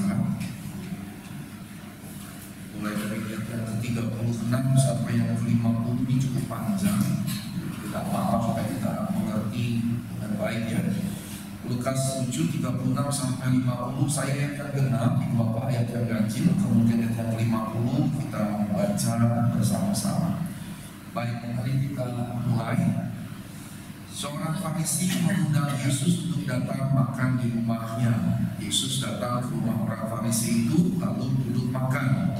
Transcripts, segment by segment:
panjang, mulai dari ayat yang ke-36 sampai yang ke-50 ini cukup panjang. Kita paham supaya kita mengerti dengan baik ya. Lukas 7, 36 sampai 50, saya yang tergenap, Bapak ayat yang ganjil, kemudian ayat yang ke-50 kita baca bersama-sama. Baik, mari kita mulai. Seorang Farisi mengundang Yesus untuk datang makan di rumahnya. Yesus datang ke rumah orang Farisi itu lalu duduk makan.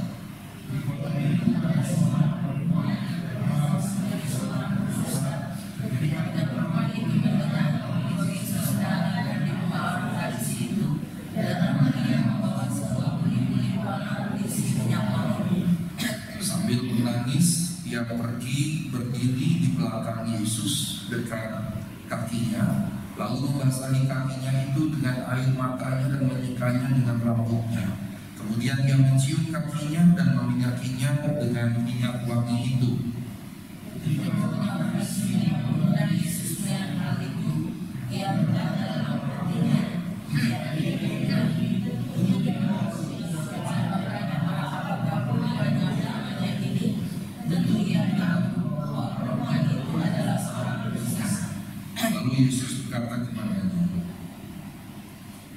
Sambil menangis, ia pergi berdiri di belakang Yesus dekat kakinya, lalu membasahi kakinya itu dengan air matanya dan menyekanya dengan rambutnya. Kemudian ia mencium kakinya dan meminyakinya dengan minyak wangi itu. Yesus berkata kepadanya,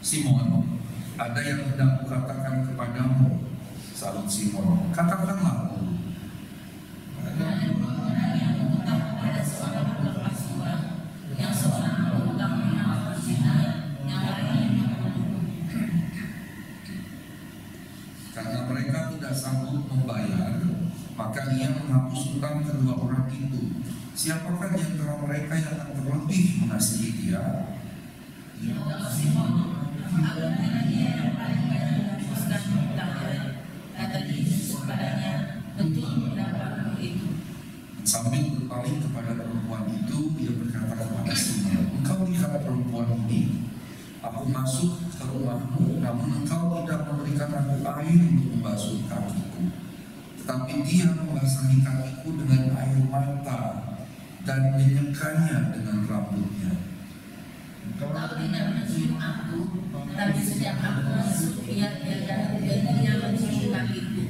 Simon, ada yang hendak kukatakan kepadamu. Salut Simon, katakanlah. Karena mereka tidak sanggup membayar, maka ia menghapus utang kedua orang itu. Siapakah di antara mereka yang akan terlebih mengasihi dia? Sambil berpaling kepada perempuan itu, ia berkata kepada Simon, engkau lihat perempuan ini? Aku masuk ke rumahmu, namun engkau tidak memberikan aku air untuk membasuh kakiku. Tetapi dia membasahi kakiku dengan air mata dan menyekanya dengan rambutnya. Kau tidak mencium aku, tapi sejak aku masuk, ia mencium kakiku.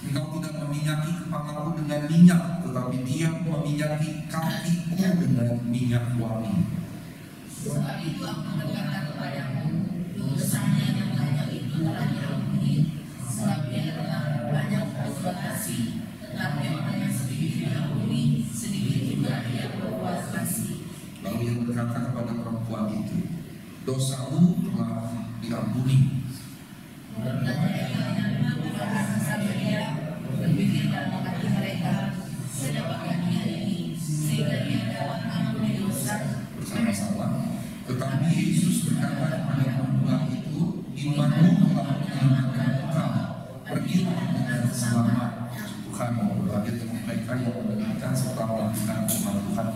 Engkau tidak meminyaki kepalaku dengan minyak, tetapi dia meminyaki kakiku dengan minyak wangi. Sebab itu aku berkata kepadamu, dosanya yang banyak itu telah diampuni, sebab dia telah banyak berbuat kasih. Tetapi orang yang sedikit diampuni, sedikit juga dia berbuat kasih. Lalu ia berkata kepada perempuan itu, dosamu telah diampuni. Sampai dia berpikir dalam hati mereka, sedapatkan dia ini, sehingga dia dapat mengampuni dosa bersama-sama. Tetapi Yesus berkata kepada perempuan itu, imanmu telah menyelamatkan engkau, pergilah dengan selamat. Tuhan berbahagia dengan mereka yang mendengarkan serta melakukan firman Tuhan.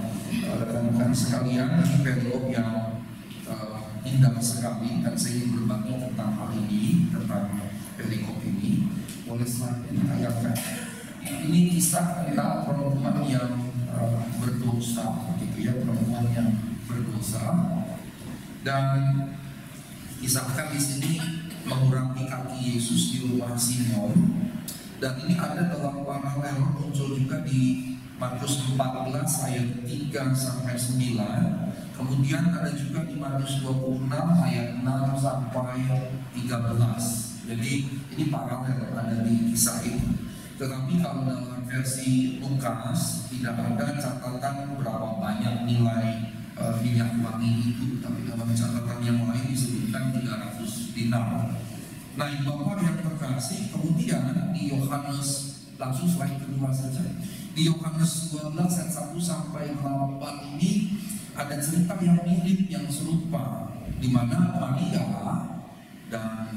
Rekan-rekan sekalian, ini perikop yang indah sekali, dan saya ingin berbagi tentang hal ini, tentang perikop ini. Boleh semakin ditayangkan. Ini kisah tentang perempuan yang berdosa, gitu ya, perempuan yang berdosa, dan kisahkan di sini mengurapi kaki Yesus di rumah Simon. Dan ini ada dalam paralel muncul juga di Markus 14 ayat 3 sampai 9. Kemudian ada juga di Markus 26 ayat 6 sampai 13. Jadi ini paralel ada di kisah itu. Tetapi kalau dalam versi Lukas tidak ada catatan berapa banyak nilai minyak wangi itu, tapi dalam catatan yang lain disebutkan 300 dinar. Nah, Bapak yang terkasih, kemudian di Yohanes, langsung slide kedua saja. Di Yohanes 12 ayat 1 sampai 8 ini ada cerita yang mirip, yang serupa, di mana Maria dan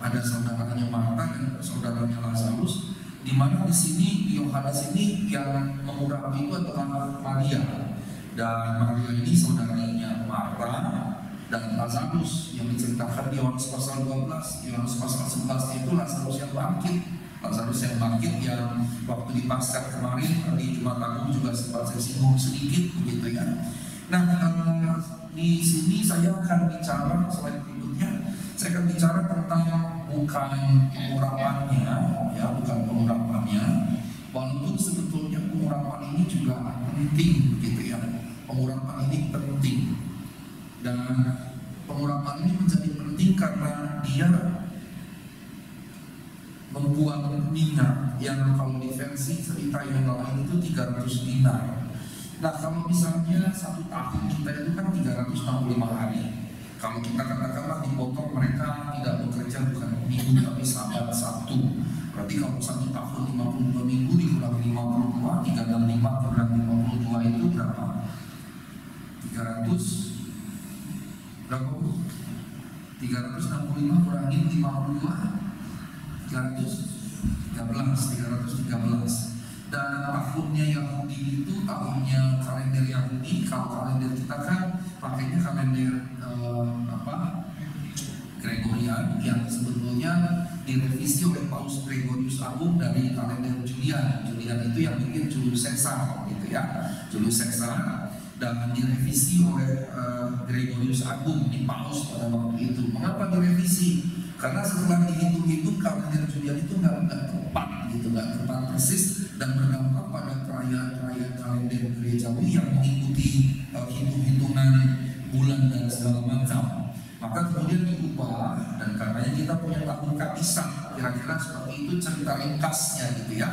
ada saudaranya Marta dan saudaranya Lazarus, di mana di sini di Yohanes ini yang mengurapi itu adalah Maria, dan Maria ini saudaranya Marta dan Lazarus yang diceritakan di Yohanes pasal 12. Yohanes pasal 11 itu Lazarus yang bangkit. Lazarus yang bangkit yang waktu di Paskah kemarin di Jumat Agung juga sempat saya singgung sedikit begitu ya. Nah, di sini saya akan bicara slide berikutnya Saya akan bicara tentang bukan pengurapannya, ya, bukan pengurapannya. Walaupun sebetulnya pengurapan ini juga penting, gitu ya. Pengurapan ini penting, dan pengurapan ini menjadi penting karena dia membuang minyak yang kalau di versi cerita yang lain itu 300 dinar. Nah, kalau misalnya 1 tahun kita itu kan 365 hari. Kalau kita katakanlah dipotong, mereka tidak bekerja bukan minggu tapi Sabat Sabtu. Berarti kalau 1 tahun 52 minggu dikurangi 52, 365 kurang 52 itu berapa? 300 berapa? 365 kurangi 52, 313. Dan tahunnya Yahudi itu tahunnya kalender Yahudi. Kalau kalender kita kan pakainya kalender Gregorian, yang sebetulnya direvisi oleh Paus Gregorius Agung dari kalender Julian. Julian itu yang bikin Julius Caesar, gitu ya, Julius Caesar, dan direvisi oleh Gregorius Agung di Paus pada waktu itu. Mengapa direvisi? Karena setelah dihitung-hitung kalender Julian itu nggak tepat, gitu, nggak tepat persis, dan berdampak pada perayaan-perayaan kalender gerejawi yang mengikuti hitung-hitungan bulan dan segala macam. Maka kemudian diubah, dan karenanya kita punya tahun Kapisan, kira-kira seperti itu cerita ringkasnya, gitu ya.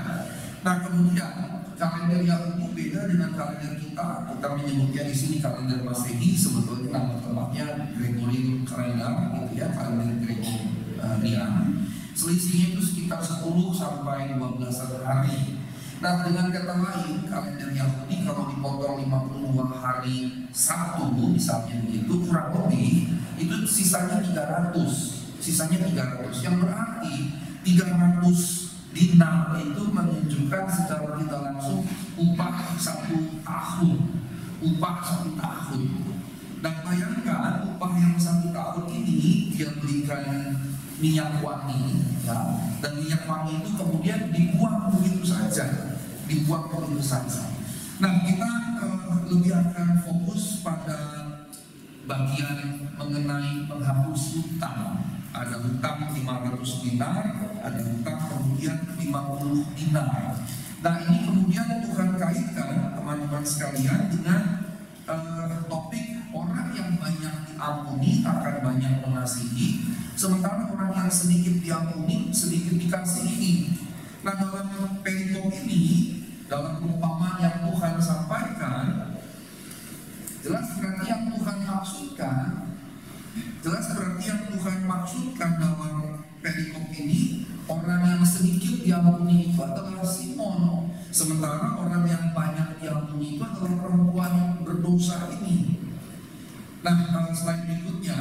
Nah, kemudian kalender Yahudi beda dengan kalender kita. Kita menyebutnya di sini kalender Masehi, sebetulnya nama tempatnya Gregorian kalender, gitu ya, kalender Gregorian. Selisihnya itu sekitar 10 sampai 12 hari. Nah, dengan kata lain, kalender Yahudi kalau dipotong 52 hari Sabtu, misalnya begitu, kurang lebih itu sisanya 300. Yang berarti 300 dinar itu menunjukkan secara tidak langsung upah 1 tahun. Dan bayangkan upah yang 1 tahun ini dia berikan minyak wangi, ya, dan minyak wangi itu kemudian dibuang begitu saja. Nah, kita lebih akan fokus pada bagian mengenai menghapus hutang. Ada hutang 500 dinar, ada hutang kemudian 50 dinar. Nah, ini kemudian Tuhan kaitkan teman-teman sekalian dengan topik orang yang banyak diampuni akan banyak mengasihi, sementara orang yang sedikit diampuni sedikit dikasihi. Nah, dalam perikop ini, dalam perumpamaan yang Tuhan sampaikan, jelas berarti yang Tuhan maksudkan dalam perikop ini, orang yang sedikit diampuni itu adalah Simon, sementara orang yang banyak diampuni itu adalah perempuan yang berdosa ini. Nah, slide berikutnya,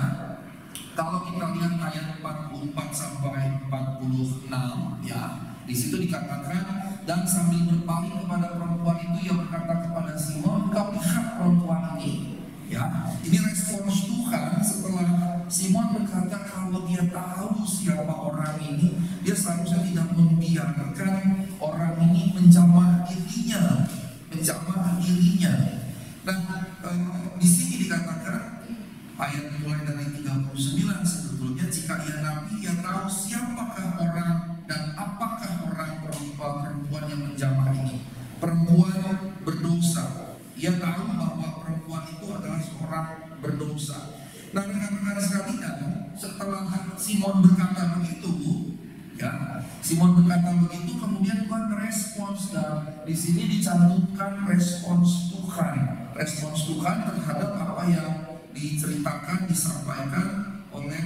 kalau kita lihat ayat 44 sampai 46, ya, di situ dikatakan, dan sambil berpaling kepada perempuan itu, ia berkata kepada Simon, "Kau lihat perempuan ini." Ya, ini respons Tuhan setelah Simon berkata kalau dia tahu siapa orang ini, dia seharusnya tidak membiarkan orang ini menjamah dirinya. Nah, di sini dikatakan ayat mulai dari 39, sebetulnya jika ia nabi, ia tahu siapakah orang dan apakah orang perempuan yang menjamah ini. Perempuan berdosa. Ia tahu bahwa perempuan itu adalah seorang berdosa. Nah, rekan-rekan sekalian, setelah Simon berkata begitu, kemudian Tuhan merespons, dan di sini dicantumkan respons Tuhan terhadap apa yang disampaikan oleh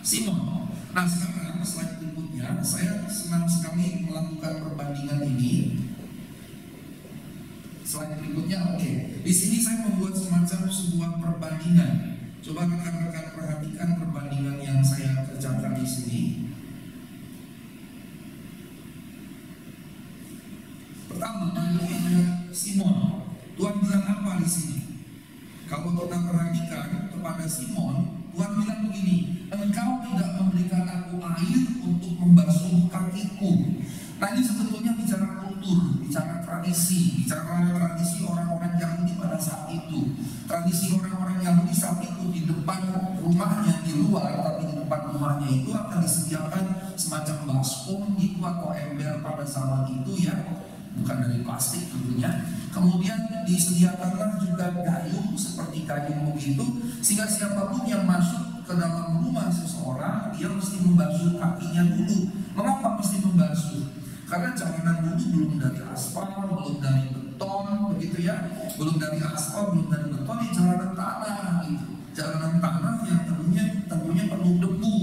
Simon. Nah, sekarang slide berikutnya, saya senang sekali melakukan perbandingan ini. Slide berikutnya, oke. Di sini saya membuat semacam sebuah perbandingan. Coba rekan-rekan perhatikan perbandingan yang saya kerjakan di sini. Pertama, Simon. Tuhan bilang apa di sini? Kalau kita perhatikan kepada Simon, Tuhan bilang begini, "Engkau tidak memberikan aku air untuk membasuh kakiku." Nah, ini sebetulnya bicara kultur, bicara tradisi orang-orang Yahudi pada saat itu. Tradisi orang-orang Yahudi hari Sabtu di depan rumahnya, di luar, tapi di depan rumahnya itu akan disediakan semacam baskom gitu atau ember pada zaman itu ya, bukan dari plastik tentunya. Kemudian disediakanlah juga gayung seperti gayung begitu, sehingga siapapun yang masuk ke dalam rumah seseorang dia mesti membasuh kakinya dulu. Mengapa mesti membasuh? Karena jalanan dulu belum dari aspal, belum dari beton, begitu ya, belum dari aspal, belum dari beton, di jalanan tanah gitu. Jalanan tanah yang tentunya penuh debu.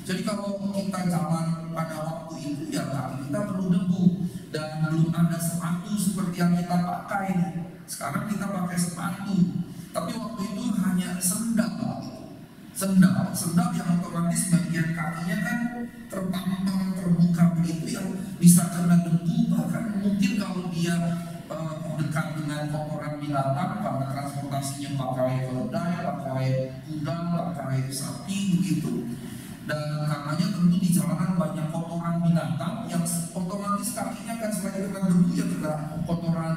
Jadi kalau kita jalan pada waktu itu ya kaki kita penuh debu dan belum ada sepatu seperti yang kita pakai. Sekarang kita pakai sepatu, tapi waktu itu hanya sendal yang otomatis bagian kakinya kan terpampang terbuka begitu, yang bisa kena debu, bahkan mungkin kalau dia dekat dengan kotoran binatang karena transportasinya pakai keledai, pakai kuda, pakai sapi begitu. Dan karenanya tentu di jalanan banyak kotoran binatang yang otomatis kakinya kan selain kena debu ya kena kotoran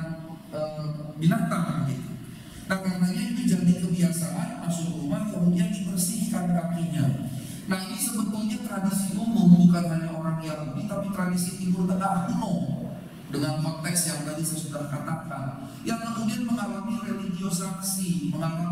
binatang gitu. Nah karenanya itu jadi kebiasaan masuk rumah kemudian dibersihkan kakinya. Nah ini sebetulnya tradisi umum, bukan hanya orang Yahudi tapi tradisi Timur Tengah kuno, dengan konteks yang tadi saya sudah katakan, yang kemudian mengalami religiosasi, maka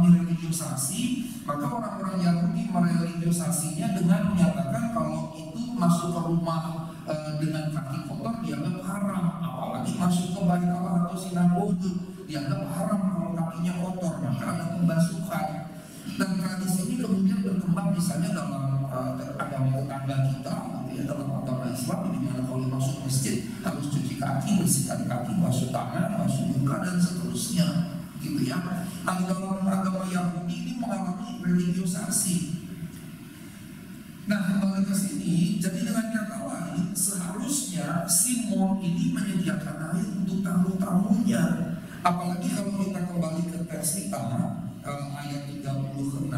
orang-orang Yahudi mereligiosasinya dengan menyatakan kalau itu masuk ke rumah dengan kaki kotor dianggap haram, apalagi masuk ke bait Allah atau sinagoge dianggap haram kalau kakinya kotor, maka ada pembasuhan. Dan tradisi ini kemudian berkembang misalnya dalam agama tetangga kita, ya, dalam agama Islam, di mana kalau masuk masjid harus cuci kaki, bersihkan kaki, basuh tangan, basuh muka dan seterusnya, gitu ya. Nah dalam agama Yahudi ini mengalami religiosasi. Nah kembali ke sini, jadi dengan kata lain seharusnya Simon ini menyediakan air untuk tamu-tamunya. Apalagi kalau kita kembali ke teks kita, ayat 36,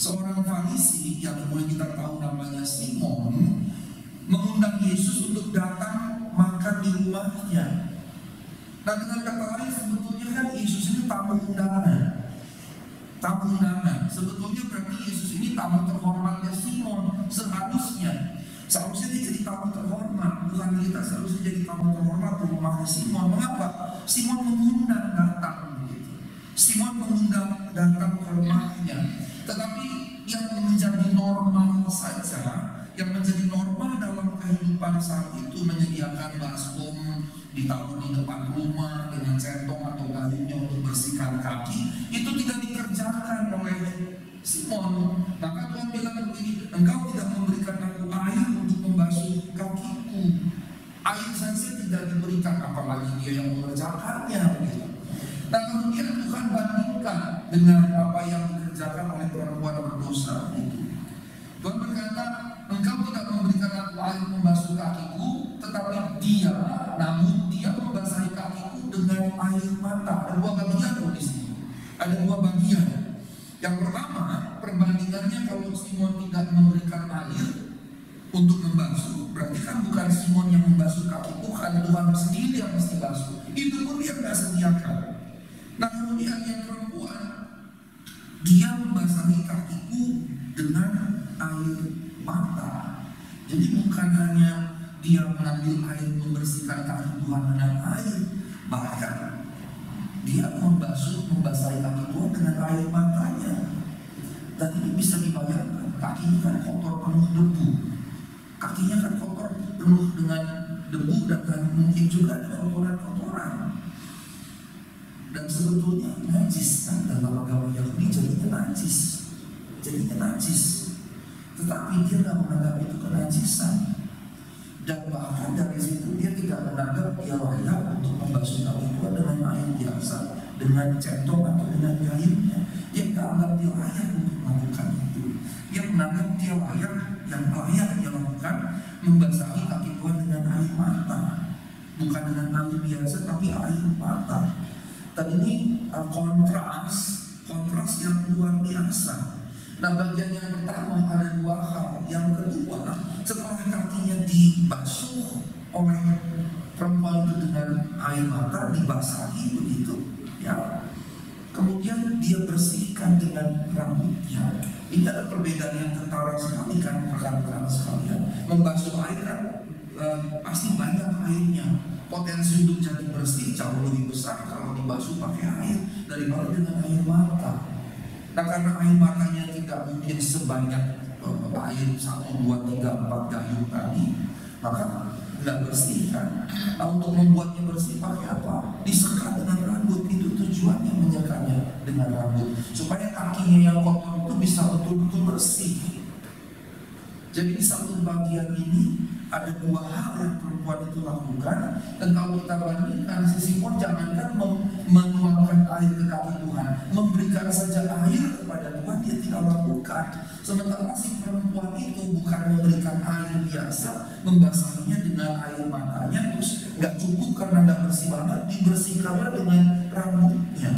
seorang Farisi yang kemudian kita tahu namanya Simon mengundang Yesus untuk datang makan di rumahnya. Nah dengan kata lain sebetulnya kan Yesus itu tamu undangan. Sebetulnya berarti Yesus ini tamu terhormatnya Simon. Seharusnya dia jadi tamu terhormat, bukan kita seharusnya jadi tamu terhormat di rumahnya Simon. Mengapa? Simon mengundang datang gitu. Simon mengundang datang ke rumahnya. Tetapi yang menjadi normal saja, yang menjadi normal dalam kehidupan saat itu menyediakan baskom ditaruh di depan rumah dengan centong atau gayungnya untuk bersihkan kaki, itu tidak dikerjakan oleh Simon. Maka Tuhan bilang begini, engkau tidak memberikan aku air untuk membasuh kakiku. Air saja tidak diberikan, apalagi dia yang mengerjakannya gitu. Nah kemudian Tuhan bandingkan dengan apa yang dikerjakan oleh perempuan berdosa itu. Tuhan berkata, engkau tidak memberikan aku air membasuh kakiku, tetapi namun dia membasahi kakiku dengan air mata. Ada dua bagian di sini. Ada dua bagian. Yang pertama, perbandingannya kalau Simon tidak memberikan air untuk membasuh, berarti kan bukan Simon yang membasuh kaki Tuhan, Tuhan sendiri yang mesti basuh. Itu pun dia tidak sediakan. Nah kemudian yang perempuan, dia membasahi kakiku dengan air mata. Jadi bukan hanya dia mengambil air membersihkan kaki Tuhan dengan air, bahkan dia membasahi kaki Tuhan dengan air matanya. Dan ini bisa dibayangkan, kakinya kan kotor penuh debu. Kakinya kan kotor penuh dengan debu dan mungkin juga ada kotoran-kotoran. Dan sebetulnya najis kan dalam agama Yahudi jadinya najis. Tetapi dia tidak menganggap itu kenajisan. Dan bahkan dari situ dia tidak menganggap dia layak untuk membasuh kaki Tuhan dengan air biasa, dengan centong atau dengan gayungnya. Dia tidak menganggap dia layak untuk melakukan itu. Dia menganggap dia layak dia lakukan membasahi kaki Tuhan dengan air mata, bukan dengan air biasa tapi air mata. Dan ini kontras yang luar biasa. Nah bagian yang pertama ada dua hal. Yang kedua, setelah kakinya dibasuh oleh perempuan itu dengan air mata, dibasahi begitu ya. kemudian dia bersihkan dengan rambutnya. Ini ada perbedaan yang kentara sekali kan rekan-rekan sekalian. Membasuh air kan pasti banyak airnya. Potensi untuk jadi bersih jauh lebih besar kalau dibasuh pakai air daripada dengan air mata. Nah, karena air matanya tidak mungkin sebanyak air 1, 2, 3, 4 gayung tadi, maka tidak bersih kan. Nah, untuk membuatnya bersih pakai apa? Disekat dengan rambut. Itu tujuannya menyekatnya dengan rambut, supaya kakinya yang kotor itu bisa betul-betul bersih. Jadi di satu bagian ini ada 2 hal yang perempuan itu lakukan. Dan kalau kita bandingkan, si Simon jangankan menuangkan air ke kaki Tuhan, memberikan saja air kepada Tuhan dia tidak lakukan. Sementara si perempuan itu bukan memberikan air biasa, membasahinya dengan air matanya, terus nggak cukup karena nggak bersih banget, dibersihkanlah dengan rambutnya.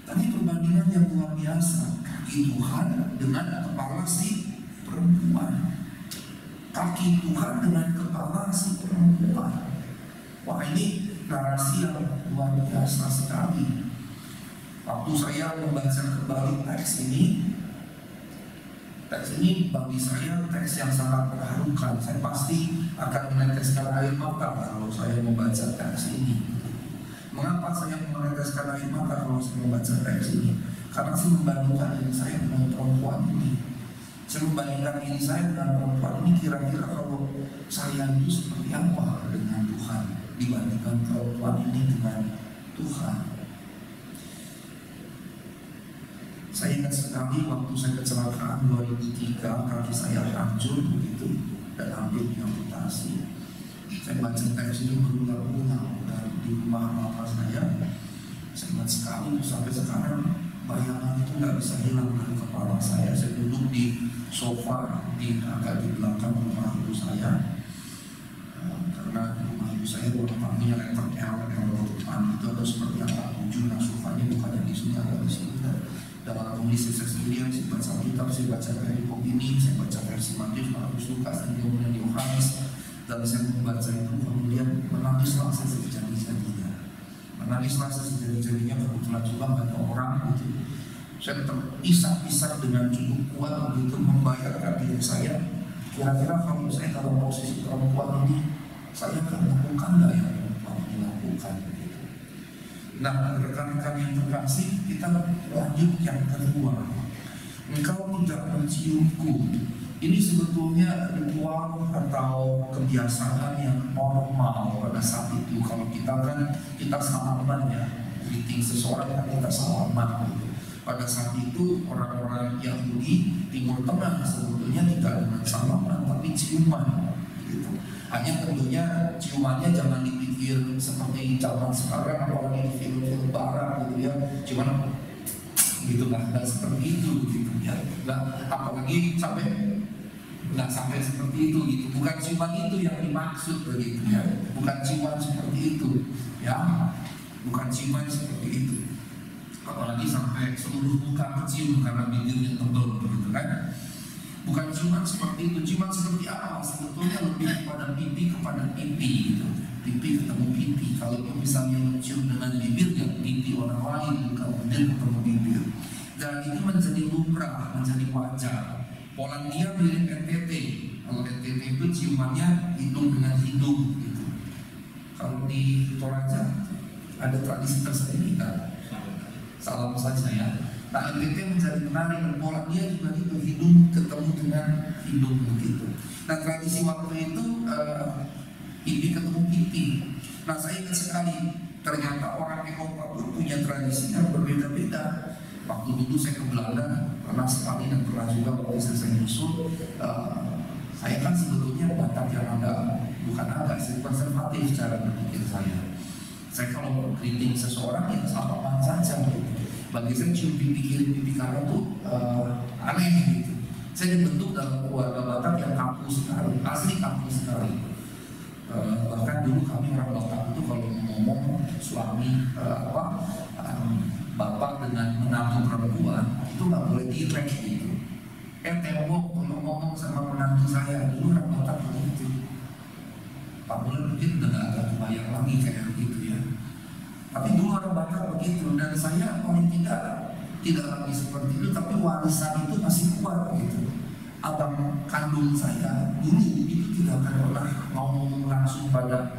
Tadi perbandingan yang luar biasa, kaki Tuhan dengan kepala si perempuan. Kaki Tuhan dengan kepala si perempuan. Wah, ini narasi yang luar biasa sekali. Waktu saya membaca kembali teks ini bagi saya teks yang sangat mengharukan. Saya pasti akan meneteskan air mata kalau saya membaca teks ini. Mengapa saya meneteskan air mata kalau saya membaca teks ini? Karena saya membandingkan diri saya dengan perempuan ini. Saya membandingkan diri saya dengan perempuan ini, kira-kira kalau saya itu seperti apa dengan Tuhan dibandingkan perempuan ini dengan Tuhan. Saya ingat sekali waktu saya kecelakaan 2003, kaki saya hancur begitu dan hampir diamputasi. Saya baca teks ini berulang-ulang dan di rumah bapak saya ingat sekali sampai sekarang. Bayangan itu nggak bisa hilang dari kepala saya. Saya duduk di sofa agak di belakang rumah ibu saya, karena rumah ibu saya ruang tamunya letter L depan itu ada seperti apa 7. Nah, sofanya bukan yang di sini, ada di sini. Dalam kondisi saya sendirian, saya baca kitab, saya baca perikop ini, saya baca versi Matius, Markus, Lukas, dan kemudian Yohanes. Dan saya membaca itu kemudian menangislah saya sejadi-jadinya. Menangislah sejadi-jadinya, kebetulan juga banyak orang gitu. Saya terisak-isak dengan cukup kuat begitu membayarkan diri saya. Kira-kira kalau saya dalam posisi perempuan ini, saya akan melakukan nggak yang perempuan ini lakukan gitu. Nah, rekan-rekan yang terkasih, kita lanjut yang kedua. Engkau tidak menciumku. Ini sebetulnya ritual atau kebiasaan yang normal pada saat itu. Kalau kita salaman ya, greeting seseorang kan kita salaman gitu. Pada saat itu orang-orang Yahudi Timur Tengah sebetulnya tidak dengan salaman tapi ciuman gitu. Hanya tentunya ciumannya jangan dipikir seperti zaman sekarang apalagi di film-film barat gitu ya, cuman gitu lah, nggak seperti itu gitu ya. Nah, apalagi nggak sampai seperti itu gitu. Bukan ciuman itu yang dimaksud begitu ya. Bukan ciuman seperti itu ya. Bukan ciuman seperti itu. Apalagi sampai seluruh muka kecium karena bibirnya tebal begitu kan. Bukan ciuman seperti itu. Ciuman seperti apa? Sebetulnya lebih kepada pipi gitu. Pipi ketemu pipi. Kalau misalnya mencium dengan bibir ya pipi orang lain, bukan bibir ketemu bibir. Dan itu menjadi lumrah, menjadi wajar. Polandia mirip NTT. Kalau NTT itu ciumannya hidung dengan hidung gitu. Kalau di Toraja ada tradisi tersendiri kan, salam saja ya. Nah, NTT menjadi menarik dan Polandia juga itu hidung ketemu dengan hidung begitu. Nah, tradisi waktu itu pipi ketemu pipi. Nah, saya ingat sekali ternyata orang Eropa pun punya tradisi yang berbeda-beda. Waktu dulu saya ke Belanda pernah sekali dan pernah juga waktu saya nyusul. Saya kan sebetulnya Batak yang bukan sih konservatif cara berpikir saya. Saya kalau greeting seseorang ya salaman saja gitu. Bagi saya cium pipi kiri pipi kanan itu aneh gitu. Saya dibentuk dalam keluarga Batak yang kaku sekali, asli kaku sekali. Bahkan dulu kami orang Batak itu kalau ngomong suami bapak dengan menantu perempuan itu nggak boleh direct gitu. Tembok kalau ngomong sama menantu saya dulu orang Batak begitu. Pak Bulan mungkin udah nggak ada kebayang lagi kayak gitu ya. Tapi dulu orang mereka begitu, dan saya paling tidak lagi seperti itu, tapi warisan itu masih kuat gitu. Abang kandung saya dulu itu tidak akan pernah mau ngomong langsung pada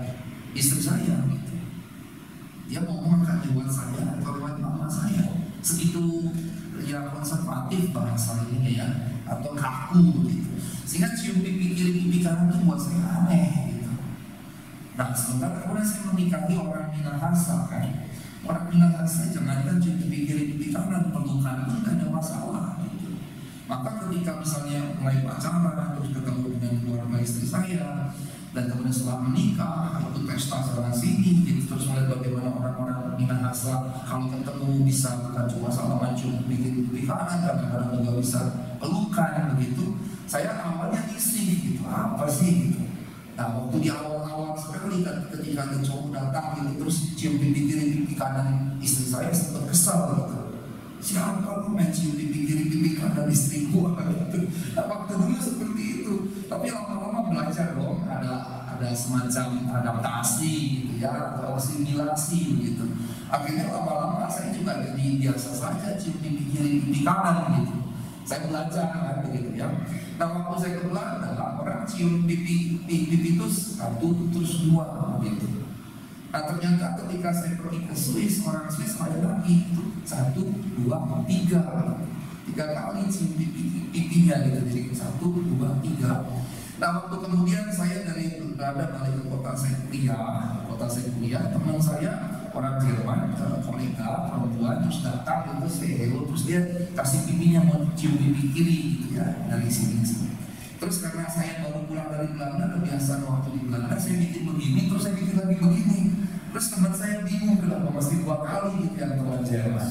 istri saya gitu. Dia ngomong akan lewat saya atau lewat mama saya, segitu ya konservatif bahasa ini ya, atau kaku gitu. Sehingga cium pipi kiri pipi kanan itu buat saya aneh gitu. Nah sementara kemudian saya menikahi orang Minahasa kan, orang Minahasa jangankan cium pipi kiri pipi kanan, pelukan pun tidak ada masalah gitu. Maka ketika misalnya mulai pacaran terus ketemu dengan keluarga istri saya, dan kemudian setelah menikah ikut pesta sana sini gitu, terus melihat bagaimana orang-orang Minahasa kalau ketemu bisa bukan cuma salaman cium bikin pipi kanan, kadang-kadang juga bisa pelukan begitu. Saya awalnya risih gitu, apa sih gitu. Nah waktu di awal-awal sekali ketika ada cowok datang gitu terus cium pipi kiri pipi kanan istri saya, sempat kesal gitu. Siapa lu main cium pipi kiri pipi kanan istriku gitu. Nah, waktu dulu seperti itu, tapi lama-lama belajar dong, ada semacam adaptasi gitu ya, atau asimilasi gitu. Akhirnya lama-lama saya juga jadi biasa saja cium pipi kiri pipi kanan gitu. Saya belajar kan begitu ya. Nah waktu saya ke Belanda, orang cium pipi itu satu terus dua gitu. Nah ternyata ketika saya pergi ke Swiss, orang Swiss ada lagi satu, dua, tiga kali cium pipinya gitu. Jadi satu, dua, tiga. Nah waktu kemudian saya dari Belanda balik ke kota saya kuliah, teman saya orang Jerman, kolega perempuan terus datang itu saya terus dia kasih pipinya mau cium pipi kiri gitu ya dari sini. Terus karena saya baru pulang dari Belanda, kebiasaan waktu di Belanda saya bikin begini, terus saya bikin lagi begini. Terus teman saya bingung kenapa mesti 2 kali gitu yang teman Jerman.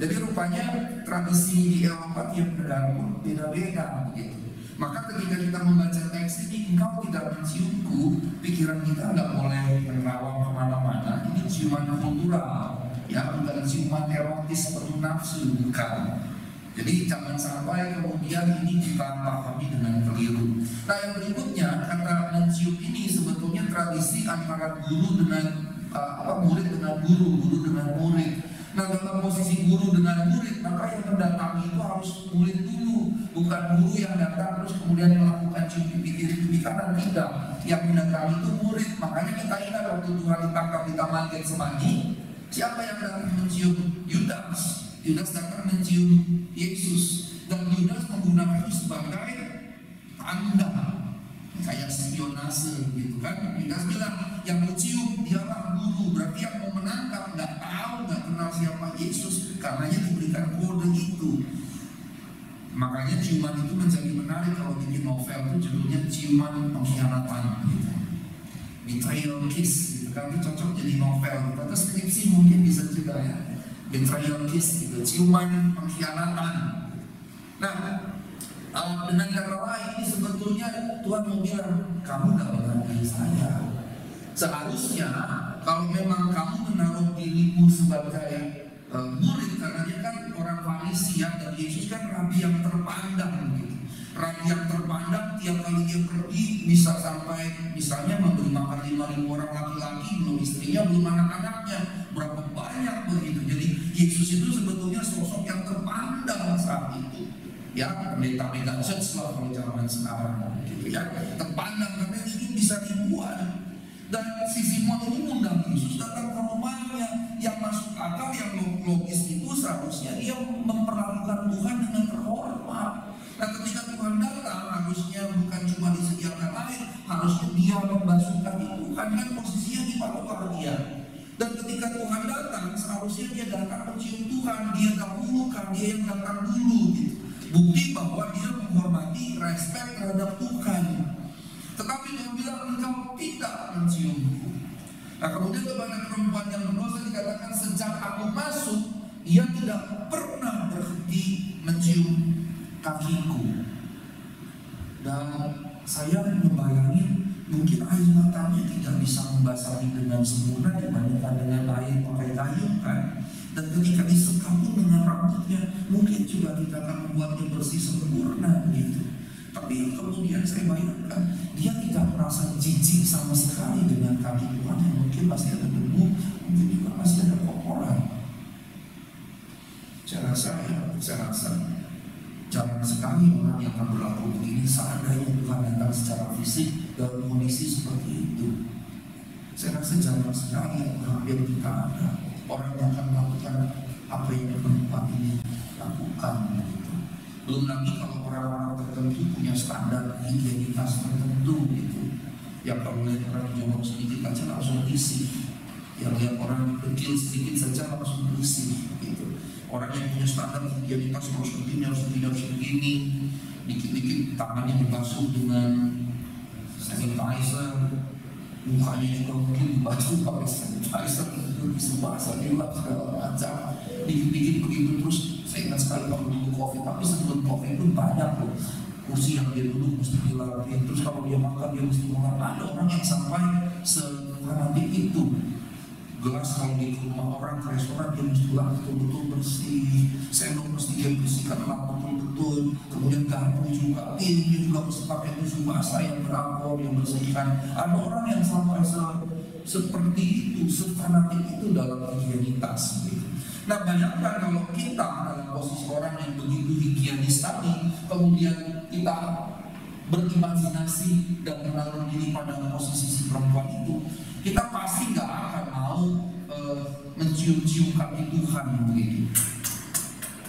Jadi rupanya tradisi di Eropa tiap negara pun beda-beda begitu. Maka ketika kita membaca teks ini, engkau tidak menciumku, pikiran kita nggak boleh menerawang kemana-mana. Ini ciuman kultural, ya bukan ciuman erotis penuh nafsu, bukan. Jadi jangan sampai kemudian ini kita pahami dengan keliru. Nah yang berikutnya, kata mencium ini sebetulnya tradisi antara guru dengan murid dengan guru dengan murid. Nah dalam posisi guru dengan murid, maka yang mendatangi itu harus murid dulu, bukan guru yang datang terus kemudian melakukan cium pipi kiri pipi kanan, tidak. Yang mendatangi itu murid. Makanya kita ingat waktu Tuhan ditangkap di Taman Getsemani, siapa yang datang mencium? Yudas datang mencium Yesus, dan Yudas menggunakan itu sebagai tanda kayak spionase gitu kan. Yudas bilang yang mencium dialah guru, berarti yang mau menangkap nggak kenal siapa Yesus, karenanya diberikan kode itu. Makanya ciuman itu menjadi menarik kalau bikin novel itu judulnya ciuman pengkhianatan gitu. Betrayal kiss gitu kan, itu cocok jadi novel gitu. Atau skripsi mungkin bisa juga ya. Betrayal kiss gitu, ciuman pengkhianatan. Nah, dengan kata lain ini sebetulnya Tuhan mau bilang kamu gak menghargai saya. Seharusnya kalau memang kamu menaruh dirimu sebagai murid, karena dia kan orang Farisi ya, dan Yesus kan rabi yang terpandang gitu. Rabi yang terpandang tiap kali dia pergi bisa sampai misalnya memberi makan 5.000 orang laki-laki, belum istrinya, belum anak-anaknya, berapa banyak begitu. Jadi Yesus itu sebetulnya sosok yang terpandang saat itu. Ya, pendeta mega church lah kalau zaman sekarang gitu ya, terpandang karena ini bisa ribuan. Dan si Simon ini mengundang Yesus datang ke rumahnya. Yang masuk akal, yang logis itu seharusnya dia memperlakukan Tuhan dengan terhormat. Nah ketika Tuhan datang, harusnya bukan cuma disediakan air, harusnya dia membasuhkan itu. Kan posisinya di bawah dia. Dan ketika Tuhan datang, seharusnya dia datang mencium Tuhan, dia dahulukan, dia yang datang dulu gitu. Bukti bahwa dia menghormati, respect terhadap Tuhan. Tetapi dia bilang engkau tidak menciumku. Nah kemudian kepada perempuan yang berdosa dikatakan sejak aku masuk, ia tidak pernah berhenti mencium kakiku. Dan saya membayangin mungkin air matanya tidak bisa membasahi dengan sempurna dibandingkan dengan air pakai kayu kan. Dan ketika disekap pun dengan rambutnya mungkin juga tidak akan membuatnya bersih sempurna gitu. Tapi kemudian saya bayangkan dia tidak merasa jijik sama sekali dengan kaki Tuhan yang mungkin masih ada debu, mungkin juga masih ada kotoran. saya rasa jarang sekali orang yang akan berlaku begini seandainya Tuhan datang secara fisik dalam kondisi seperti itu. Saya rasa jarang sekali, hampir tidak ada orang yang akan melakukan apa yang perempuan ini lakukan gitu. Belum lagi kalau orang-orang tertentu punya standar higienitas tertentu gitu. Yang kalau lihat orang jongkok sedikit aja langsung isi, yang lihat orang kecil sedikit saja langsung isi gitu. Orang yang punya standar higienitas harus begini, dikit-dikit tangannya dibasuh dengan sanitizer, mukanya juga mungkin dibasuh pakai sanitizer, bisa bahasa juga segala macam, dikit-dikit begitu terus. Saya ingat sekali kalau dulu COVID, tapi sebelum COVID itu banyak loh kursi yang dia duduk mesti dilapin, terus kalau dia makan dia mesti makan. Ada orang yang sampai sefanatik itu. Gelas kalau di rumah orang ke restoran dia mesti betul-betul bersih, sendok mesti dia bersihkan betul-betul, kemudian garpu juga, dia juga mesti pakai tisu basah yang beralkohol yang bersihkan. Ada orang yang sampai seperti itu, sefanatik itu dalam higienitas gitu. Nah bayangkan kalau kita dalam posisi orang yang begitu higienis tadi, kemudian kita berimajinasi dan menaruh diri pada posisi si perempuan itu, kita pasti nggak akan mau mencium-cium kaki Tuhan begitu.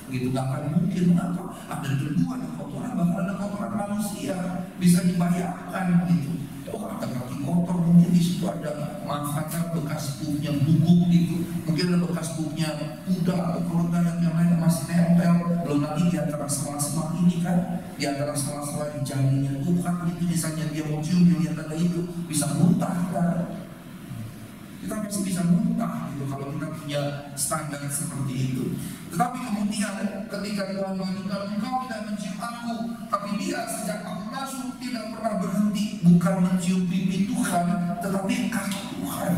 Nggak akan mungkin. Mengapa? Ada debu, ada kotoran, bahkan ada kotoran manusia, bisa dibayangkan gitu. Oh, ada kaki kotor, mungkin di situ ada manfaatnya bekas punya bubuk gitu, mungkin ada bekas punya kuda atau keluarga yang lain masih nempel. Belum lagi di antara sela-sela ini kan, di antara sela-sela di jarinya itu bukan begitu, misalnya dia mau cium, dia lihat ada itu, bisa muntah kan? Kita pasti bisa muntah gitu kalau kita punya standar seperti itu. Tetapi kemudian ketika Tuhan mengatakan engkau tidak mencium aku, tapi dia sejak aku masuk tidak pernah berhenti, bukan mencium pipi Tuhan, tetapi kaki Tuhan.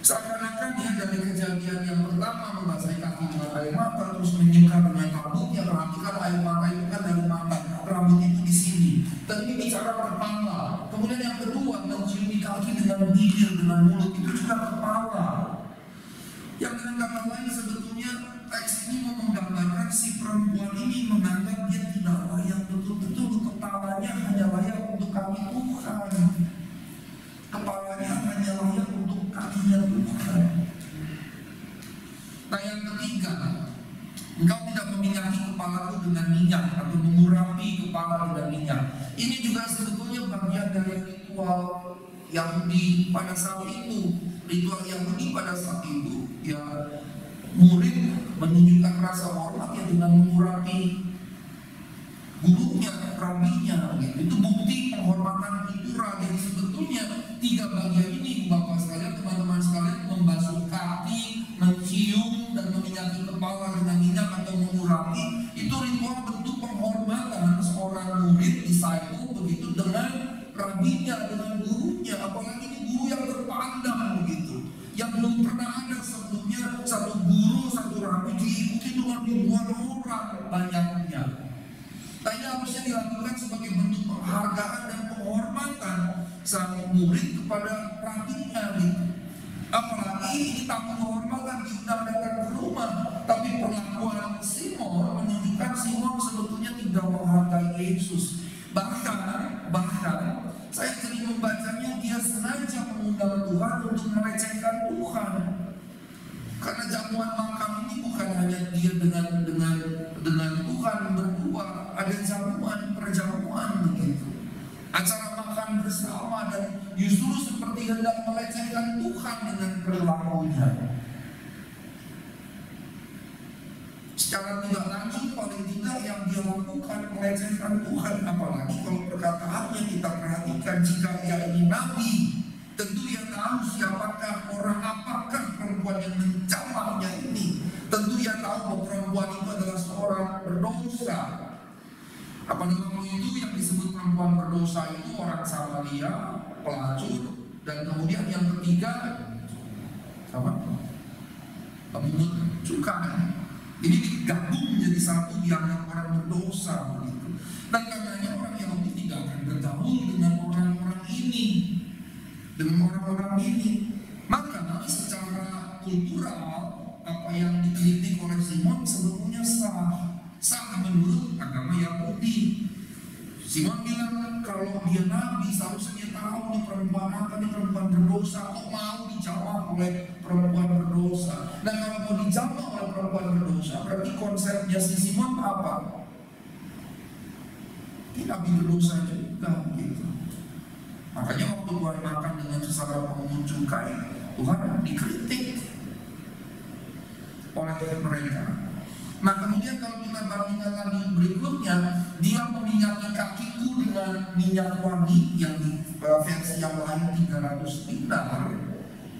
Seakan-akan dia dari kejadian yang pertama membasahi kaki dengan air mata, terus menyikat dengan rambutnya. Perhatikan air mata itu kan dari mata, rambut itu di sini. Dan ini bicara kepala. Kemudian yang kedua, menciumi kaki dengan bibir, dengan mulut, itu juga kepala. Yang dengan kata lain sebetulnya teks ini menggambarkan si perempuan ini menganggap dia tidak layak betul-betul, kepalanya hanya layak untuk kaki Tuhan. Kepalanya hanya layak untuk kakinya Tuhan. Nah yang ketiga, engkau tidak meminyaki kepalaku dengan minyak atau mengurapi kepala dengan minyak. Ini juga sebetulnya bagian dari ritual Yahudi pada saat itu. Ritual Yahudi pada saat itu, ya murid menunjukkan rasa hormatnya dengan mengurapi gurunya, rabinya. Itu bukti penghormatan kultural. Jadi sebetulnya tiga bagian ini, Bapak sekalian, teman-teman sekalian, membasuh kaki, mencium dan meminyaki kepala dengan minyak atau mengurapi, itu ritual bentuk penghormatan seorang murid disciple begitu dengan rabinya, dengan gurunya. Apalagi ini guru yang terpandang begitu, yang belum pernah ada sebelumnya satu guru, satu rabi diikuti dengan ribuan orang banyaknya. Nah ini harusnya dilakukan sebagai bentuk penghargaan dan penghormatan sang murid kepada rabinya gitu. Apalagi ini tamu kehormatan diundang datang ke rumah, tapi perlakuan Simon menunjukkan Simon sebetulnya tidak menghargai Yesus. Bahkan saya sering membacanya, dia sengaja mengundang Tuhan untuk melecehkan Tuhan. Karena jamuan makan ini bukan hanya dia dengan Tuhan berdua, ada jamuan, perjamuan begitu. Acara makan bersama, dan justru seperti hendak melecehkan Tuhan dengan perilakunya. Secara tidak langsung paling tidak yang dia lakukan melecehkan Tuhan. Apalagi kalau perkataannya kita perhatikan, jika dia ini nabi, tentu ia tahu siapakah orang, apakah perempuan yang menjamahnya ini. Tentu ia tahu bahwa perempuan itu adalah seorang berdosa. Apa namanya itu yang disebut perempuan berdosa itu? Orang Samaria, pelacur, dan kemudian yang ketiga apa? Pemungut cukai. Ini digabung menjadi satu, dianggap orang berdosa begitu. Dan karenanya orang Yahudi tidak akan bergaul dengan orang-orang ini, Maka secara kultural apa yang dikritik oleh Simon sebetulnya sah menurut agama Yahudi. Simon bilang kalau dia nabi seharusnya dia tahu nih perempuan apa, nih perempuan berdosa, kok mau dijawab oleh perempuan berdosa. Nah kalau mau dijawab oleh perempuan berdosa, berarti konsepnya si Simon apa? Ini nabi berdosa juga gitu. Makanya waktu Tuhan makan dengan sesama pemungut cukai, Tuhan dikritik oleh mereka. Nah kemudian kalau kita bandingkan lagi berikutnya, dia meminyaki kakiku dengan minyak wangi yang di versi yang lain 300 dinar,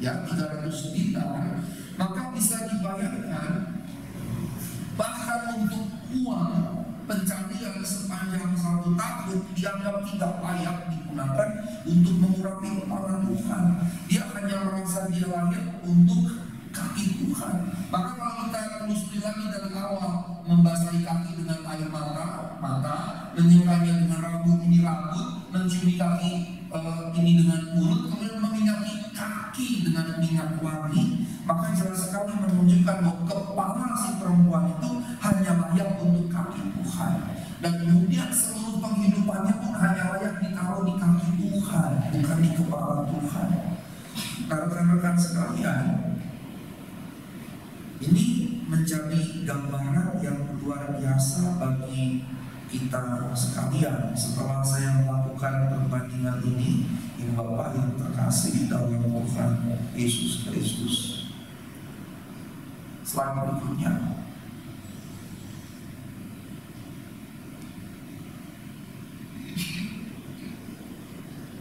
ya 300 dinar. Maka bisa dibayangkan bahkan untuk uang pencarian sepanjang 1 tahun dianggap tidak layak digunakan untuk mengurapi kepala Tuhan. Dia hanya merasa dia layak untuk kaki Tuhan. Maka kalau kita telusuri lagi dari awal, membasahi kaki dengan air mata, menyiramnya dengan rambut, menciumi kaki ini dengan mulut, kemudian meminyaki kaki dengan minyak wangi, maka jelas sekali menunjukkan bahwa kepala si perempuan itu hanya layak untuk kaki Tuhan. Dan kemudian seluruh penghidupannya pun hanya layak ditaruh di kaki Tuhan, bukan di kepala Tuhan. Nah rekan-rekan sekalian, ini menjadi gambaran yang luar biasa bagi kita sekalian. Setelah saya melakukan perbandingan ini, yang Bapak yang terkasih dalam Tuhan Yesus Kristus, slide berikutnya.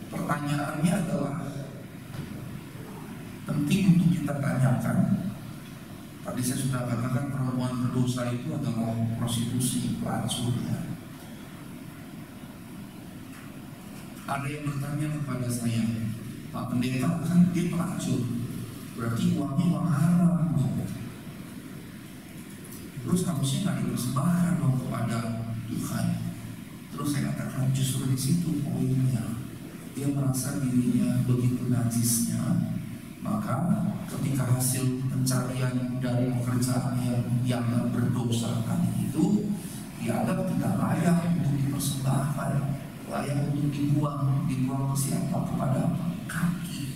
Pertanyaannya adalah penting untuk kita tanyakan. Tadi saya sudah katakan perempuan berdosa itu adalah prostitusi, pelacur. Ada yang bertanya kepada saya, Pak Pendeta kan dia pelacur, berarti uangnya uang haram. Terus harusnya nggak dipersembahkan dong kepada Tuhan. Terus saya katakan justru di situ poinnya. Dia merasa dirinya begitu najisnya, maka ketika hasil pencarian dari pekerjaan yang berdosakan itu dianggap tidak layak untuk dipersembahkan, layak untuk dibuang ke siapa? Kepada kaki.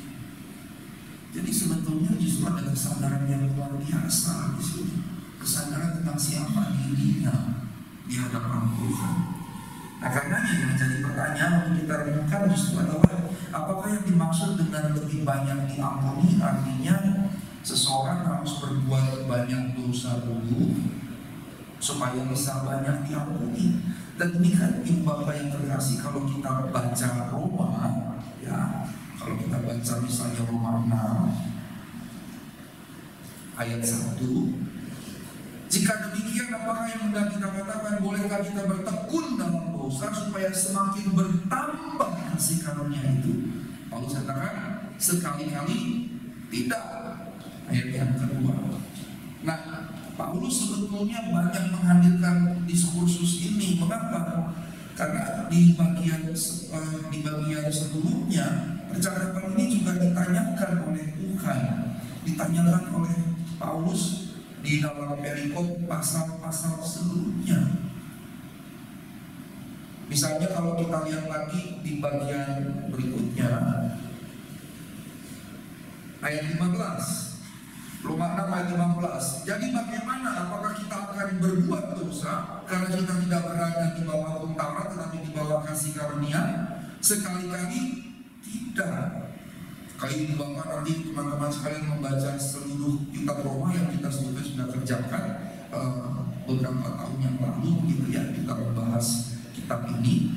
Jadi sebetulnya justru ada kesadaran yang luar biasa di sini, kesadaran tentang siapa dirinya di hadapan Tuhan. Nah karenanya yang menjadi pertanyaan untuk kita renungkan justru adalah apakah yang dimaksud dengan lebih banyak diampuni artinya seseorang harus berbuat banyak dosa dulu supaya bisa banyak diampuni. Dan ini kan ibu bapak yang terkasih, kalau kita baca Roma, ya kalau kita baca misalnya Roma 6 ayat 1, jika demikian apakah yang hendak kita katakan, bolehkah kita bertekun dalam dosa supaya semakin bertambah kasih karunia itu? Paulus katakan sekali-kali tidak. Ayat yang kedua. Nah, Paulus sebetulnya banyak menghadirkan diskursus ini. Mengapa? Karena di bagian sebelumnya percakapan ini juga ditanyakan oleh Tuhan, ditanyakan oleh Paulus di dalam perikop pasal-pasal sebelumnya. Misalnya kalau kita lihat lagi di bagian berikutnya, ayat 15, Roma 6 ayat 15. Jadi bagaimana? Apakah kita akan berbuat dosa karena kita tidak berada di bawah hukum Taurat tetapi di bawah kasih karunia? Sekali-kali tidak. Kali ini Bapak nanti teman-teman sekalian membaca seluruh kitab Roma yang kita sudah kerjakan beberapa tahun yang lalu gitu ya, kita membahas kitab ini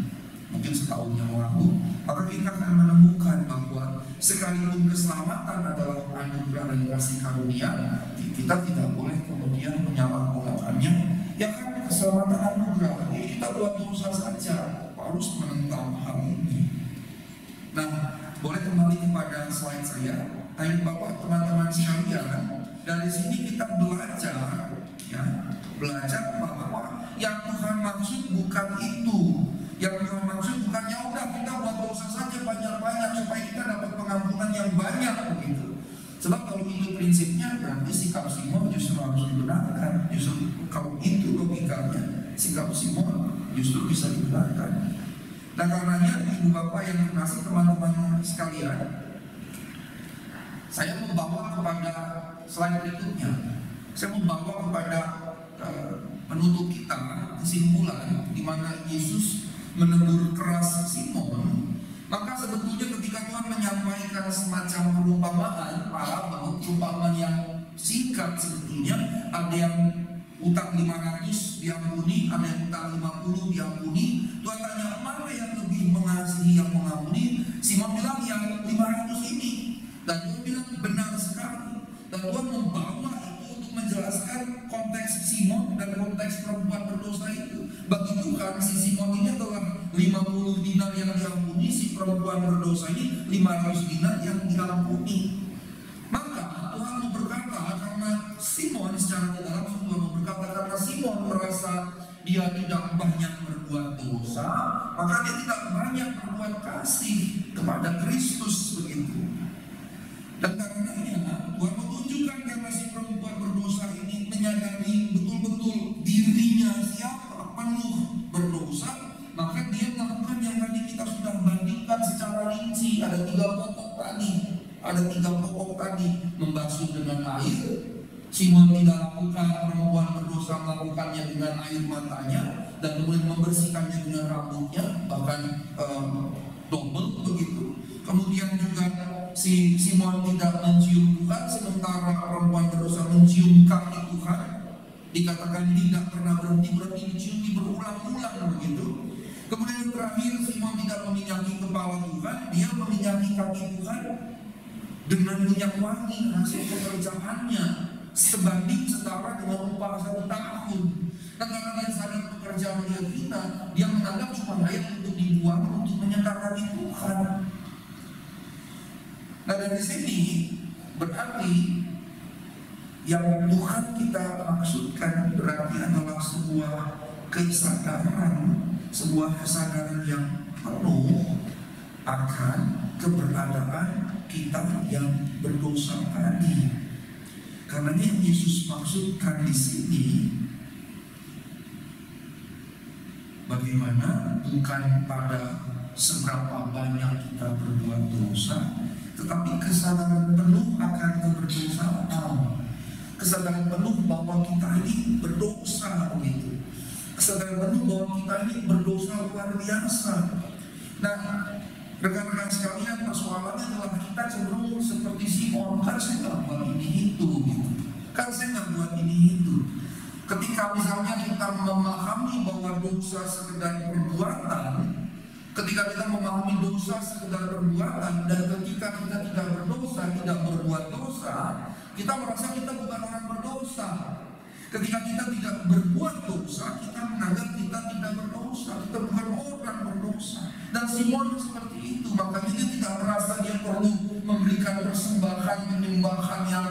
mungkin setahun yang lalu. Maka kita akan menemukan bahwa sekalipun keselamatan adalah anugerah dan kasih karunia, kita tidak boleh kemudian menyalahgunakannya. Ya kan keselamatan anugerah, ya kita buat dosa saja. Paulus menentang hal ini. Nah, boleh kembali kepada slide saya. Ayo Bapak, teman-teman sekalian, dari sini kita belajar bahwa yang Tuhan maksud bukan itu. Yang Tuhan maksud bukan ya udah kita buat dosa saja banyak-banyak supaya kita dapat pengampunan yang banyak begitu. Sebab kalau itu prinsipnya, berarti sikap Simon justru harus dibenarkan, justru sikap Simon justru bisa dibenarkan. Dan karenanya ibu bapak yang terkasih, teman-teman sekalian, saya membawa kepada slide berikutnya. Saya membawa kepada penutup kita kesimpulan di mana Yesus menegur keras Simon. Maka sebetulnya ketika Tuhan menyampaikan semacam perumpamaan, perumpamaan yang singkat sebetulnya, ada yang utang 500 diampuni, ada yang utang 50 diampuni. Tuhan tanya, mana yang lebih mengasihi yang mengampuni? Simon bilang yang 500 ini. Dan Tuhan bilang benar sekali. Dan Tuhan membawa itu untuk menjelaskan konteks Simon dan konteks perempuan berdosa itu. Bagi Tuhan si Simon ini adalah 50 dinar yang diampuni, si perempuan berdosa ini 500 dinar yang diampuni. Maka Tuhan mau berkata, karena Simon secara tidak langsung Tuhan mau berkata, karena Simon merasa dia tidak banyak berbuat dosa, maka dia tidak banyak berbuat kasih kepada Kristus begitu. Dan karenanya Tuhan menunjukkan karena si perempuan berdosa ini menyadari betul-betul dirinya siapa, penuh berdosa, maka dia melakukan yang tadi kita sudah bandingkan secara rinci. Ada 3 pokok tadi, membasuh dengan air. Simon tidak lakukan, perempuan berdosa melakukannya dengan air matanya, dan kemudian membersihkannya dengan rambutnya, bahkan double begitu. Kemudian juga si Simon tidak mencium Tuhan, sementara perempuan berdosa mencium kaki Tuhan. Dikatakan tidak pernah berhenti dicium berulang-ulang begitu. Kemudian yang terakhir, Simon tidak meminyaki kepala Tuhan, dia meminyaki kaki Tuhan dengan minyak wangi hasil pekerjaannya, sebanding setara dengan upah 1 tahun. Dan karena dia sadar pekerjaan dia hina, dia menganggap cuma layak untuk dibuang untuk menyekakani Tuhan. Nah, dari sini berarti yang Tuhan kita maksudkan berarti adalah sebuah kesadaran yang penuh akan keberadaan kita yang berdosa tadi. Karena yang Yesus maksudkan di sini, bagaimana bukan pada seberapa banyak kita berbuat dosa, tetapi kesadaran penuh akan keberdosaan, kesadaran penuh bahwa kita ini berdosa begitu, kesadaran penuh bahwa kita ini berdosa luar biasa. Nah, rekan-rekan sekalian, persoalannya adalah kita cenderung seperti Simon, kan saya nggak buat ini itu, gitu. Kan saya nggak buat ini itu. Ketika misalnya kita memahami bahwa dosa sekedar perbuatan, ketika kita memahami dosa sekedar perbuatan, dan ketika kita tidak berdosa, tidak berbuat dosa, kita merasa kita bukan orang berdosa. Ketika kita tidak berbuat dosa, kita menganggap kita tidak berdosa, kita bukan orang berdosa. Dan Simon seperti itu, makanya dia tidak merasa dia perlu memberikan persembahan, penyembahan yang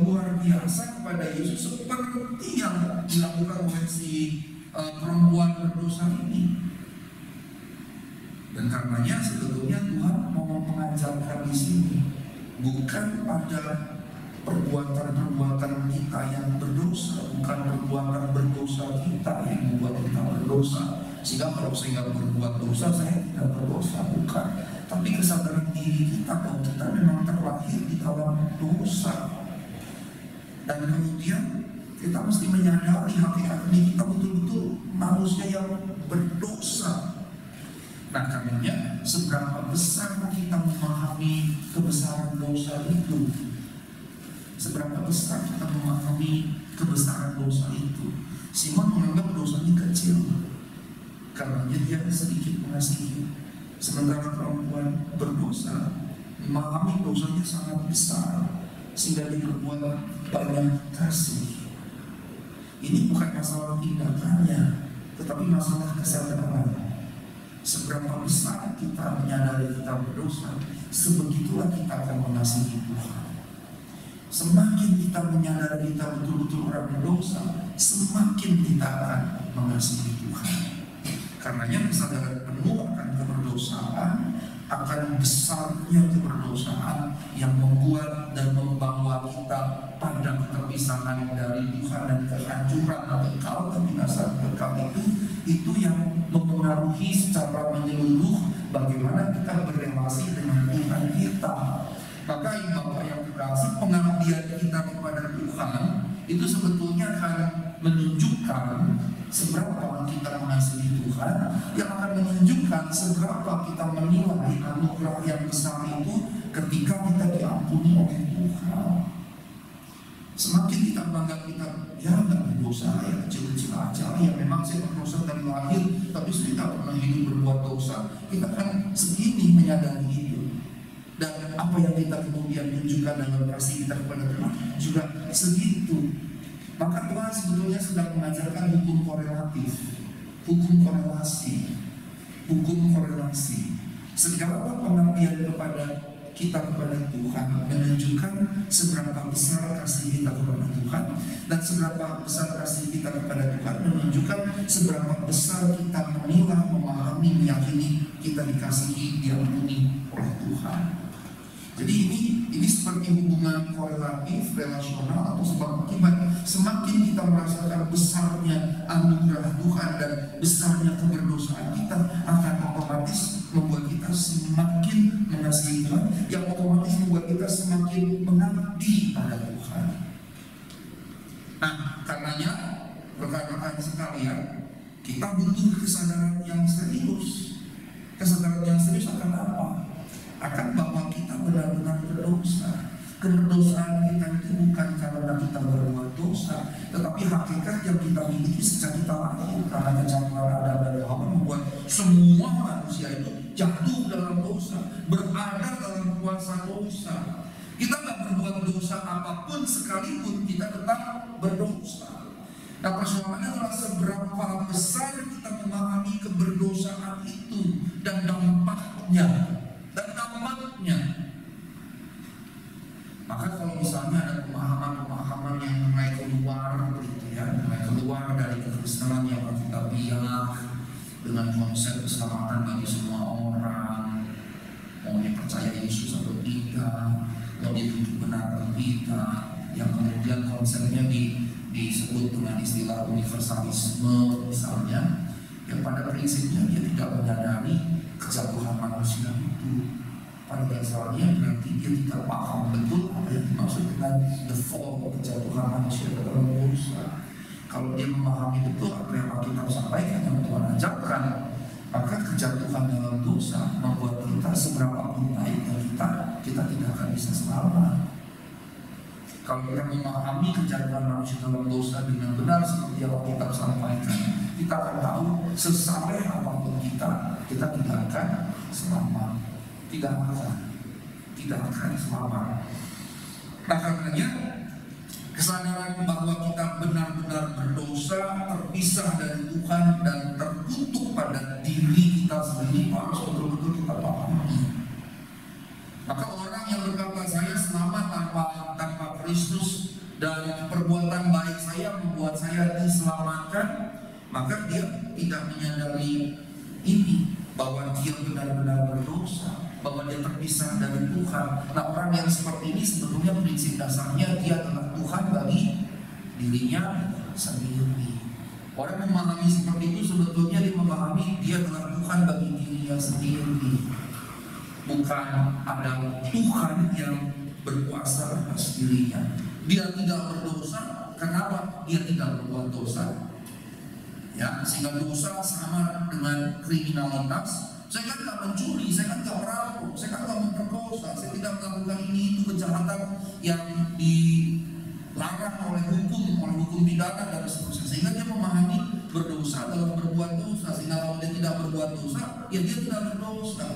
luar biasa kepada Yesus seperti yang dilakukan oleh si perempuan berdosa ini. Dan karenanya sebetulnya Tuhan mau mengajarkan di sini bukan pada perbuatan-perbuatan kita yang berdosa, bukan perbuatan berdosa kita yang membuat kita berdosa. Sehingga kalau saya nggak berbuat dosa, saya tidak berdosa, bukan. Tapi kesadaran diri kita bahwa kita memang terlahir di dalam dosa. Dan kemudian kita mesti menyadari hakikat ini, kita betul-betul manusia yang berdosa. Nah, karenanya seberapa besar kita memahami kebesaran dosa itu, seberapa besar kita memahami kebesaran dosa itu. Simon menganggap dosanya kecil, karenanya dia sedikit mengasihi. Sementara perempuan berdosa memahami dosanya sangat besar, sehingga dia berbuat banyak kasih. Ini bukan masalah tindakannya, tetapi masalah kesadaran. Seberapa besar kita menyadari kita berdosa, sebegitulah kita akan mengasihi Tuhan. Semakin kita menyadari kita betul-betul orang berdosa, semakin kita akan mengasihi Tuhan. Karenanya kesadaran penuh akan keberdosaan keberdosaan, akan besarnya keberdosaan yang membuat dan membawa kita pada keterpisahan dari Tuhan dan kehancuran kekal, kebinasaan kekal itu yang mempengaruhi secara menyeluruh bagaimana kita berrelasi dengan Tuhan kita. Maka Bapak yang kekasih, pengabdian kita kepada Tuhan itu sebetulnya akan menunjukkan seberapa kita mengasihi Tuhan, yang akan menunjukkan seberapa kita menilai anugerah yang besar itu ketika kita diampuni oleh Tuhan. Semakin kita menganggap kita ya nggak berdosa, ya kecil-kecil aja, ya memang saya berdosa dari lahir, tapi saya tidak pernah hidup berbuat dosa. Kita kan segini menyadari itu, dan apa yang kita kemudian tunjukkan dalam kasih kita kepada Tuhan juga segitu. Maka Tuhan sebetulnya sedang mengajarkan hukum korelatif, hukum korelasi, hukum korelasi. Segala pengabdian kepada kita kepada Tuhan menunjukkan seberapa besar kasih kita kepada Tuhan, dan seberapa besar kasih kita kepada Tuhan menunjukkan seberapa besar kita menilai, memahami, meyakini kita dikasihi, diampuni oleh Tuhan. Jadi ini seperti hubungan korelatif, relasional atau sebab akibat. Semakin kita merasakan besarnya anugerah Tuhan dan besarnya keberdosaan kita, akan otomatis membuat kita semakin mengasihi Tuhan, yang otomatis membuat kita semakin mengabdi pada Tuhan. Nah, karenanya rekan-rekan sekalian, kita butuh kesadaran yang serius. Kesadaran yang serius akan apa? Akan bahwa kita benar-benar berdosa. Kedosaan kita itu bukan karena kita berbuat dosa, tetapi hakikat yang kita miliki sejak kita lahir, karena kecemaran Adam dan Hawa membuat semua manusia itu jatuh dalam dosa, berada dalam kuasa dosa. Kita nggak berbuat dosa apapun sekalipun, kita tetap berdosa. Nah, persoalannya adalah seberapa besar kita memahami keberdosaan itu dan dampaknya. Maka kalau misalnya ada pemahaman-pemahaman yang mulai keluar gitu ya, mulai keluar dari kekristenan yang alkitabiah dengan konsep keselamatan bagi semua orang, mau dia percaya Yesus atau tidak, mau dia hidup benar atau tidak, yang kemudian konsepnya disebut dengan istilah universalisme misalnya, yang pada prinsipnya dia tidak menyadari kejatuhan manusia itu. Pada dasarnya berarti dia tidak paham betul apa yang dimaksud dengan the fall, kejatuhan manusia dalam dosa. Kalau dia memahami betul apa yang Alkitab sampaikan, yang Tuhan ajarkan, maka kejatuhan dalam dosa membuat kita seberapa pun baik dan kita tidak akan bisa selamat. Kalau kita memahami kejatuhan manusia dalam dosa dengan benar seperti yang Alkitab sampaikan, kita akan tahu sesaleh apapun kita tidak akan selamat. Tidak akan selamat. Nah, karenanya kesadaran bahwa kita benar-benar berdosa, terpisah dari Tuhan dan terkutuk pada diri kita sendiri harus betul-betul kita pahami. Maka orang yang berkata saya selamat tanpa Kristus dan perbuatan baik saya membuat saya diselamatkan, maka dia tidak menyadari ini, bahwa dia benar-benar berdosa, bahwa dia terpisah dari Tuhan. Nah, orang yang seperti ini sebetulnya prinsip dasarnya dia adalah Tuhan bagi dirinya sendiri. Orang yang memahami seperti itu sebetulnya dia memahami dia adalah Tuhan bagi dirinya sendiri, bukan ada Tuhan yang berkuasa atas dirinya. Dia tidak berdosa. Kenapa? Dia tidak berbuat dosa. Ya, sehingga dosa sama dengan kriminalitas. Saya kan tidak mencuri, saya kan tidak merampok, saya kan tidak memperkosa, saya tidak melakukan ini itu kejahatan yang dilarang oleh hukum pidana dan seterusnya. Sehingga dia memahami berdosa dalam berbuat dosa. Sehingga kalau dia tidak berbuat dosa, ya dia tidak berdosa.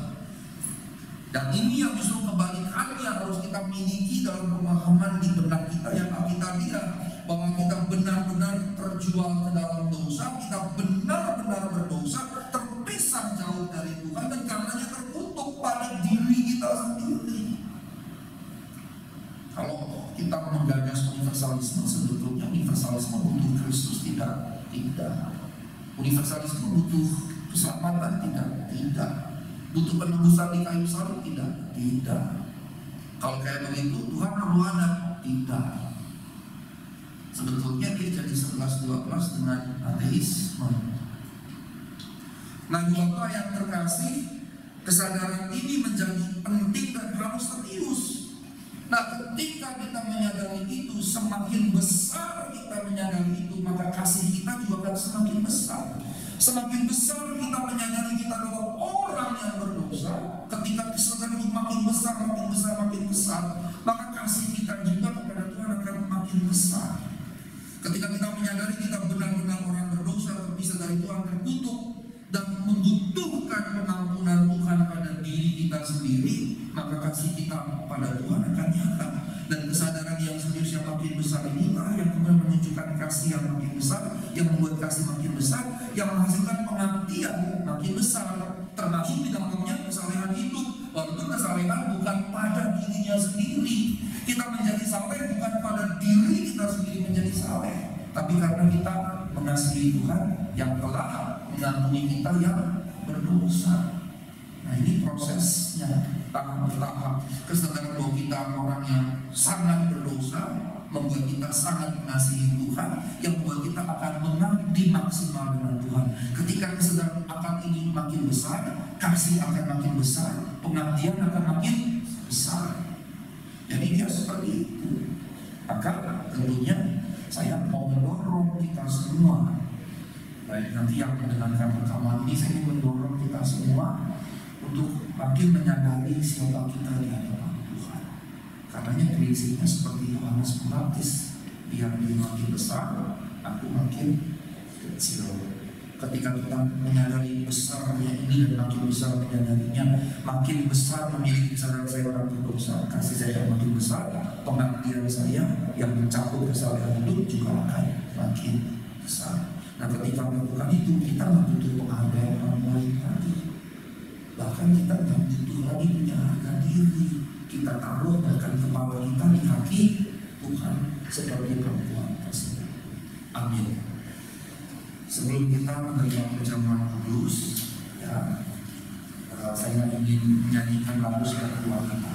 Dan ini yang justru kebalikannya harus kita miliki dalam pemahaman di benak kita yang alkitabiah, bahwa kita benar-benar terjual ke dalam dosa, kita benar-benar berdosa, terpisah jauh dari Tuhan, dan karenanya terkutuk pada diri kita sendiri. Kalau kita menggagas universalisme, sebetulnya universalisme butuh Kristus tidak. Universalisme butuh keselamatan tidak. Butuh penebusan di kayu salib? Tidak. Tidak. Kalau kayak begitu Tuhan perlu ada? Tidak. Sebetulnya dia jadi 11-12 dengan ateisme. Nah, Bapak yang terkasih, kesadaran ini menjadi penting dan harus serius. Nah, ketika kita menyadari itu, semakin besar kita menyadari itu, maka kasih kita juga akan semakin besar. Semakin besar kita menyadari kita adalah orang yang berdosa, ketika kesadaran itu makin besar, maka kasih kita juga kepada Tuhan akan makin besar. Ketika kita menyadari kita benar-benar orang berdosa, terpisah dari Tuhan, terkutuk, dan membutuhkan pengampunan Tuhan pada diri kita sendiri, maka kasih kita pada Tuhan akan nyata. Dan kesadaran yang serius yang makin besar inilah yang kemudian menunjukkan kasih yang makin besar, yang membuat kasih makin besar, yang menghasilkan pengabdian makin besar, termasuk di dalamnya kesalehan hidup. Walaupun kesalehan bukan pada dirinya sendiri, kita menjadi saleh bukan pada diri kita sendiri menjadi saleh, tapi karena kita mengasihi Tuhan yang telah mengampuni kita yang berdosa. Nah, ini prosesnya tahap bertahap. Kesadaran bahwa kita orang yang sangat berdosa membuat kita sangat mengasihi Tuhan, yang membuat kita akan mengabdi maksimal dengan Tuhan. Ketika kesadaran akan ini makin besar, kasih akan makin besar, pengabdian akan makin besar. Jadi dia seperti itu. Maka tentunya saya mau mendorong kita semua, baik nanti yang mendengarkan rekaman ini, saya ingin mendorong kita semua untuk makin menyadari siapa kita di hadapan Tuhan. Karenanya prinsipnya seperti Yohanes Pembaptis, biar dia makin besar, aku makin kecil. Ketika kita menyadari besarnya ini dan makin besar menyadarinya, makin besar memiliki kesadaran saya orang berdosa, kasih saya makin besar, pengabdian saya yang mencakup kesalahan hidup juga akan makin besar. Nah, ketika melakukan itu, kita nggak butuh penghargaan orang lain lagi. Bahkan kita nggak butuh lagi menyerahkan diri. Kita taruh bahkan kepala kita di kaki Tuhan seperti perempuan tersebut. Amin. Sebelum kita menerima perjamuan kudus, ya, saya ingin menyanyikan lagu secara dua kata.